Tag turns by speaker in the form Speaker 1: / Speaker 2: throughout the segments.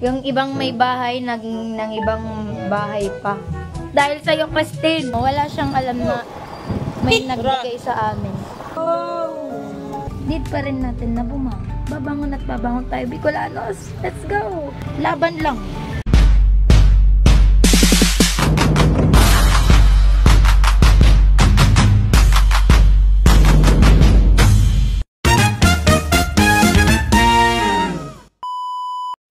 Speaker 1: Yung ibang may bahay, naging ng ibang bahay pa. Dahil sa'yo, Christine, wala siyang alam na may nagbigay sa amin. Need pa rin natin na bumangon. Babangon at babangon tayo, Bicolanos. Let's go! Laban lang.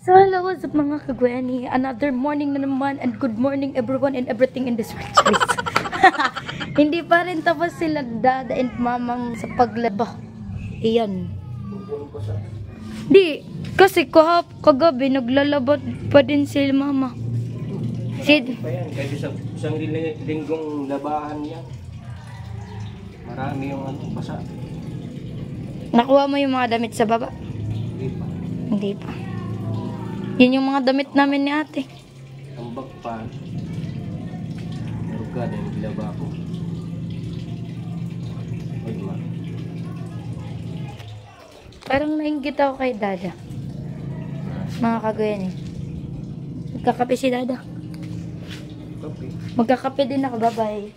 Speaker 1: So hello, what's up mga kagwani? Another morning na naman, and good morning everyone and everything in this world. Hindi pa rin tapos sila dada and mamang sa paglaba. Iyan. Di, kasi kagabi naglalabat pa din sila mama. Sid.
Speaker 2: Kasi isang linggong labahan niya. Marami yung basa.
Speaker 1: Nakuha mo yung mga damit sa baba?
Speaker 2: Hindi pa.
Speaker 1: Hindi pa. Yan yung mga damit namin ni ate.
Speaker 2: Tambak pa. Meron ka dahil bilaba ko.
Speaker 1: Parang nainggit ako kay Dada. Mga kagawin eh. Magkakape si Dada.
Speaker 2: Kape.
Speaker 1: Magkakape din ako, bye-bye.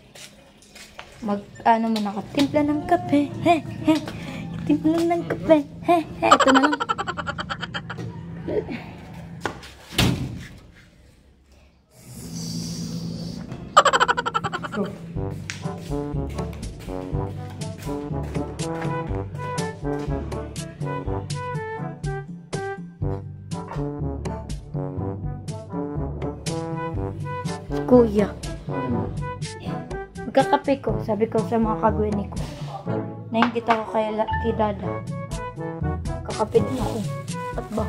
Speaker 1: Ano mo na, timpla ng kape. He, he. Timpla ng kape. He, he. Ito na lang. Kuya, magkakape ko, sabi ko sa mga kagwini ko. Nainggit ako kay Dada. Kakape din ako. At ba?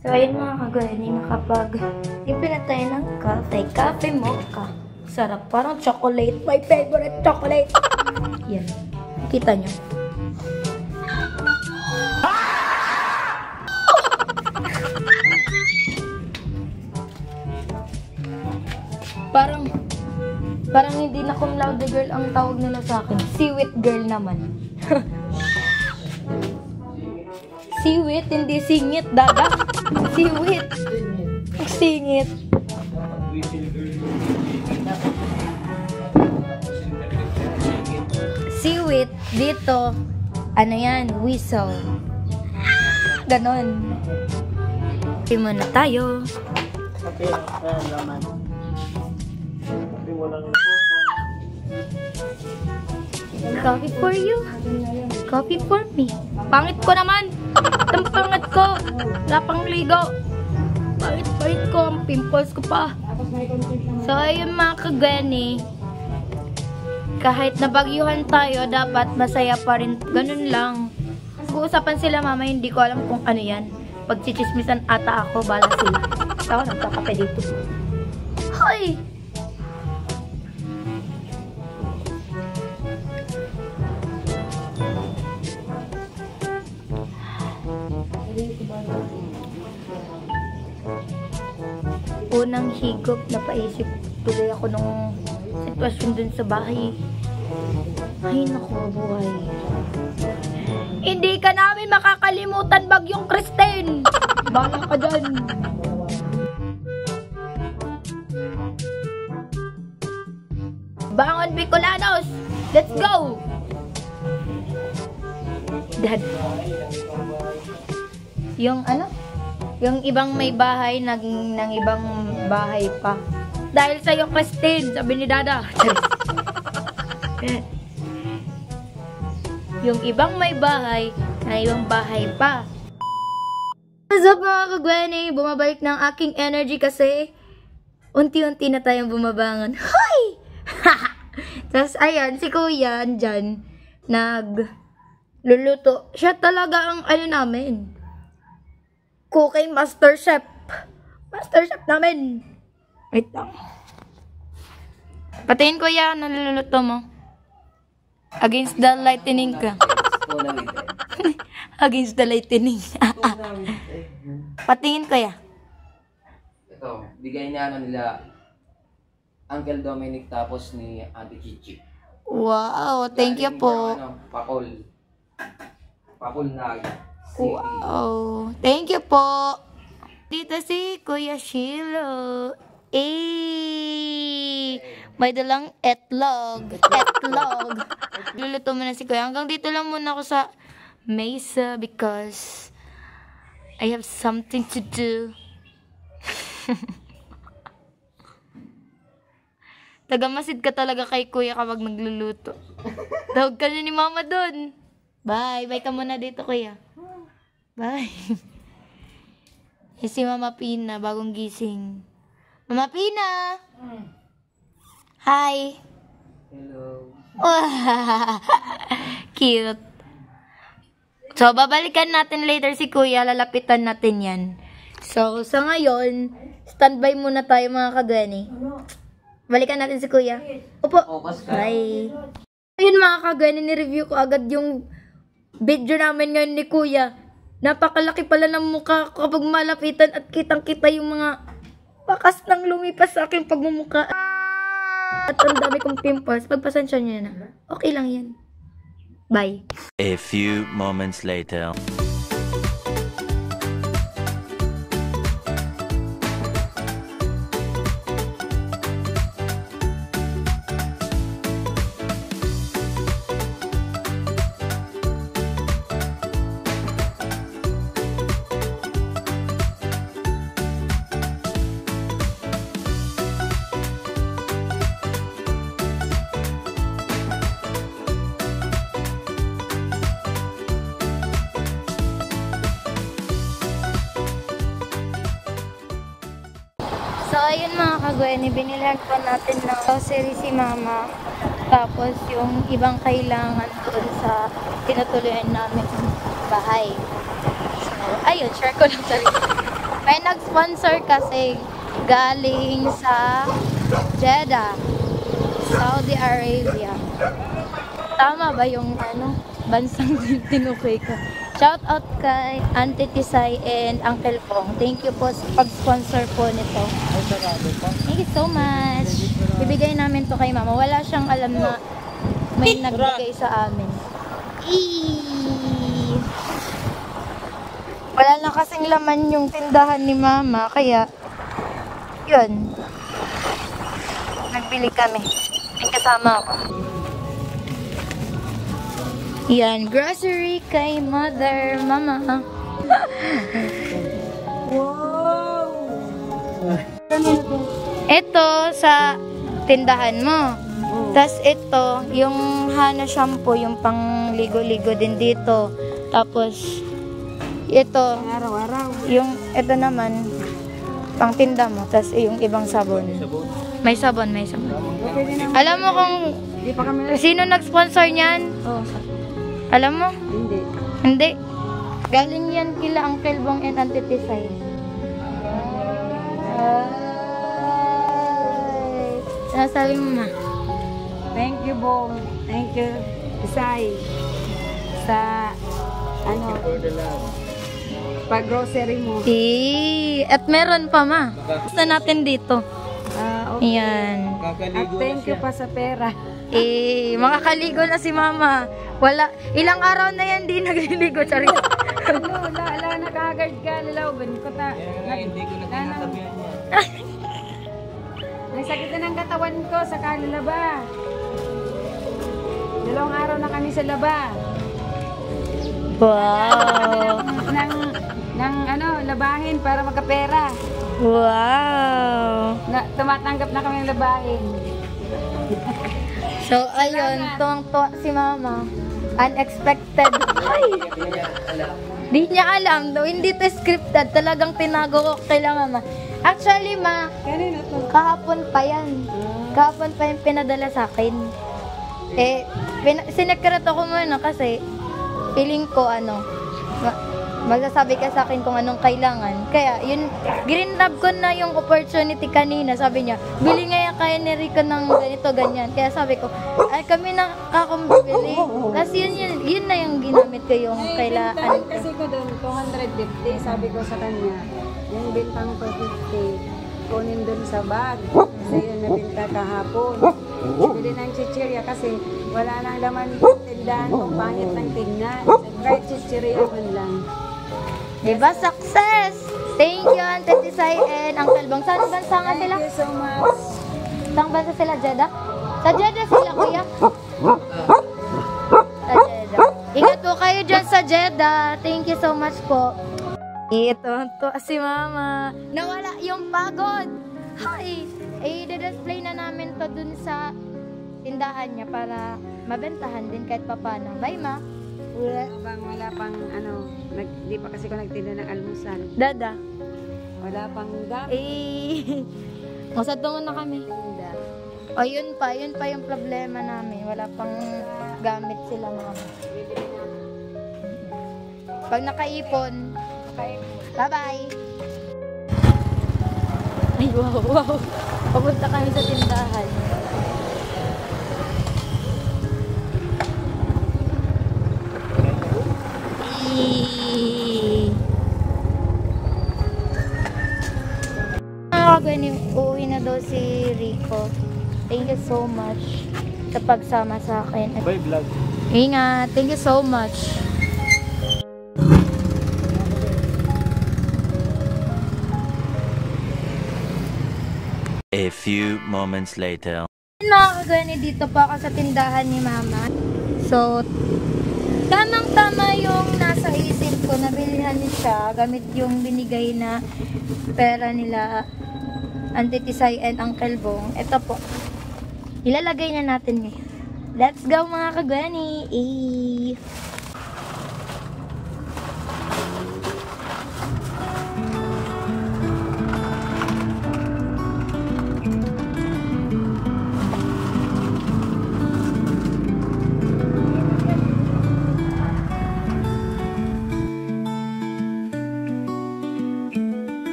Speaker 1: So ayun mga kagwini, nakapag-timpla na tayo ng kape. Kape mocha. Sarap, parang chocolate. My favorite chocolate. Yan. Kita nyo. Parang hindi na cum laude girl ang tawag nila sa akin. Seaweed girl naman. Seaweed, hindi singit, Dada. Seaweed. Singit. Seaweed, dito, ano yan, whistle. Ganon. Kape muna tayo.
Speaker 2: Kape, laman.
Speaker 1: Coffee for you. Coffee for me. Pangit ko naman. Itong pangat ko. Wala pang ligo. Pangit ko. Ang pimples ko pa. So, ayun mga kagani. Kahit nabagyuhan tayo, dapat masaya pa rin. Ganun lang. Uusapan sila mama, hindi ko alam kung ano yan. Pagchichismisan ata ako, bala sila. Ako, nagkakape dito. Hoy! Unang higop, napaisip tuloy ako nung sitwasyon dun sa bahay. Ay, naku, buhay. Hindi ka namin makakalimutan, Bagyong Christine! Bala ka dyan! Bangon, Bicolanos! Let's go! Dad. Yung ano? Yung ibang may bahay, naging ng ibang bahay pa. Dahil sa'yo, Christine, sabi ni Dada. Yung ibang may bahay, na ibang bahay pa. What's up mga kagwani? Bumabalik ng aking energy kasi unti-unti na tayong bumabangon. Hoy! Tapos ayan, si Kuya dyan, nagluluto. Siya talaga ang ano namin. Cooking master chef. Master chef namin. Wait lang. Patingin ko yan, naluluto mo. Against the lightning ka. Against the lightning. Patingin ko yan.
Speaker 2: Ito, bigay na nila Uncle Dominic tapos ni Auntie Chichi.
Speaker 1: Wow, thank you po.
Speaker 2: Papol na
Speaker 1: Wow. Thank you po. Dito si Kuya Shilo. May dalang etlog. Etlog. Luluto muna si Kuya. Hanggang dito lang muna ako sa mesa because I have something to do. Tagamasid ka talaga kay Kuya kapag nagluluto. Tawag ka na ni Mama dun. Bye. Bye ka muna dito, Kuya. Bye. Si Mama Pina, bagong gising. Mama Pina! Hi!
Speaker 2: Hello.
Speaker 1: Cute. So, babalikan natin later si Kuya. Lalapitan natin yan. So, sa ngayon, standby muna tayo mga kagani. Balikan natin si Kuya. Opo.
Speaker 2: Focus ka.
Speaker 1: Bye. Ayun mga kagani, ni-review ko agad yung video namin ngayon ni Kuya. Napakalaki pala ng mukha kapag malapitan at kitang-kita yung mga bakas nang lumipas sa aking pagmumukha. At ang dami kong pimples. Pagpasensya niyo na. Okay lang yan. Bye.
Speaker 3: A few moments later.
Speaker 1: So, ayun mga kagweni, binilhan po natin ng grocery si Mama. Tapos, yung ibang kailangan doon sa tinutuluyan namin bahay. So, ayun, share ko lang sarili. May nag-sponsor kasi galing sa Jeddah, Saudi Arabia. Tama ba yung bansang tinukoy ko? Shout out kay Auntie Tisay and Uncle Pong. Thank you po sa pag-sponsor po nito. Thank you so much. Ibigay namin to kay Mama. Wala siyang alam na may nagbigay sa amin. Wala na kasing laman yung tindahan ni Mama. Kaya, yun. Nagbili kami. May kasama ako. Yan, grocery kay Mama.
Speaker 4: Wow!
Speaker 1: Ito sa tindahan mo. Tapos ito, yung Hana shampoo, yung pang-ligo-ligo din dito. Tapos, ito,
Speaker 4: Araw-araw.
Speaker 1: yung ito naman, pang tinda mo. Tapos yung ibang sabon. May sabon.
Speaker 4: Okay din naman.
Speaker 1: Alam mo kung
Speaker 4: Hindi pa kami...
Speaker 1: sino nag-sponsor niyan?
Speaker 4: Oh,
Speaker 1: Alam mo?
Speaker 4: hindi.
Speaker 1: Hindi. Galing yan kila Uncle Bong and Auntie Tisay. Ano sabi mo, Ma?
Speaker 4: Thank you, Bong. Thank you, Isay. Sa, pag-grocery mo.
Speaker 1: At meron pa, Ma. Basta natin dito.
Speaker 4: Okay.
Speaker 1: Yan.
Speaker 4: At thank you pa sa pera.
Speaker 1: Makakaligo na si Mama. Wala. Ilang araw na yan di nagliligo. Sorry.
Speaker 4: Ala, nakagard ka. Lalawagan ko ta.
Speaker 2: Hindi ko na tinatabihan niya.
Speaker 4: May sakit na ng katawan ko sa kalalaba. 2 araw na kami sa laba.
Speaker 1: Wow.
Speaker 4: ng labahin para magkapera.
Speaker 1: Wow.
Speaker 4: Tumatanggap na kami ng labahin.
Speaker 1: So, ayun. Tuwang-tuwa si Mama. Unexpected. Ay! Di niya alam. Daw, hindi to scripted. Talagang tinago ko kay Mama. Actually, Ma,
Speaker 4: Kanina to.
Speaker 1: kahapon pa yan. Kahapon pa yung pinadala sa akin. Sinekreto ko muna kasi feeling ko magsasabi ka sa akin kung anong kailangan. Kaya, yun, grab ko na yung opportunity kanina. Sabi niya, bili nga yan kaya ni Rico ng ganito, ganyan. Kaya sabi ko, ay kami na kakumbili. Kasi yun na yung ginamit ko yung kailangan.
Speaker 4: Kasi ko doon, 250. Sabi ko sa kanya, yung bintang 250, kunin doon sa bag. Kasi yun nabinta kahapon. Bili ng chichirya kasi wala nang laman yung tindahan kung pangit ng tingnan. Kahit chichirya man lang.
Speaker 1: Diba, success! Thank you, Auntie Tisay and Uncle Bong. Saan bansa nga sila?
Speaker 4: Thank you so much.
Speaker 1: Saan bansa sila, Jeddah? Sa Jeddah sila, kuya? Sa Jeddah. Ingat po kayo dyan sa Jeddah. Thank you so much po. Ito si Mama. Nawala yung pagod. Hi! I-display na namin to dun sa tindahan niya para mabentahan din kahit papano. Bye, Ma.
Speaker 4: Wala pang ano, di pa kasi ko nagtinda ng almusal.
Speaker 1: Dada.
Speaker 4: Wala pang gamit.
Speaker 1: Masadungan na kami.
Speaker 4: Tinda.
Speaker 1: O, yun pa yung problema namin. Wala pang gamit sila, Mama. Pag nakaipon, bye-bye! Ay, wow! Papunta kami sa tindahan. Uuwi na daw si Rico. Thank you so much sa pagsama sa akin.
Speaker 5: Bye vlog.
Speaker 1: Ingat. Thank you so much.
Speaker 3: A few moments later.
Speaker 1: Mga kagani, dito po ako sa tindahan ni Mama. So, tamang-tama yung nasa isip ko. Nabilihan niya siya gamit yung binigay na pera nila Auntie Tisay and Uncle Bong. Ito po. Ilalagay na natin ngayon. Let's go mga kagani.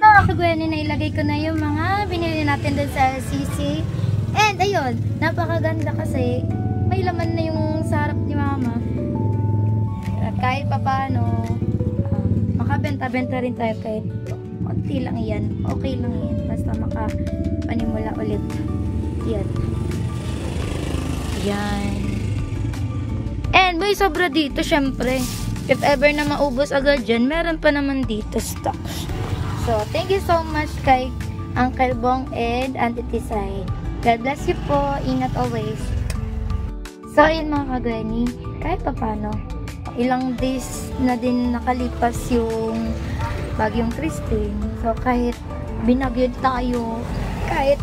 Speaker 1: Mga kagwani, na ilagay ko na yung mga binili natin dun sa LCC. And ayun, napakaganda kasi may laman na yung sarap ni Mama. At kahit papano, makabenta-benta rin tayo kahit konti lang yan. Okay lang yan. Basta makapanimula ulit. Yan. Yan. And may sobra dito syempre. If ever na maubos agad dyan, meron pa naman dito stocks. So, thank you so much kay Uncle Bong and Auntie Tisay. God bless you po. Ingat always. So, yun mga kagani, kahit pa paano, ilang days na din nakalipas yung bagyong Christine. So, kahit binagyod tayo, kahit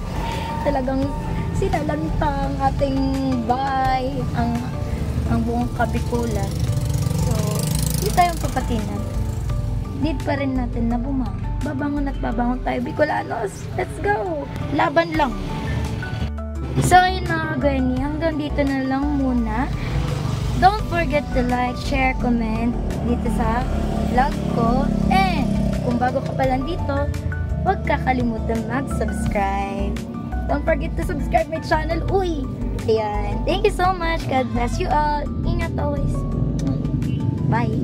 Speaker 1: talagang sinalantang ating bahay, ang buong Kabikulan. So, hindi tayong papatinan. Need pa rin natin na bumangon. Babangon at babangon tayo, Bicolanos. Let's go! Laban lang. So, yun mga kagani, hanggang dito na lang muna. Don't forget to like, share, comment dito sa vlog ko. And, kung bago ka pa lang dito, huwag kakalimutan mag-subscribe. Don't forget to subscribe my channel. Uy! Ayan. Thank you so much. God bless you all. Ingat always. Bye!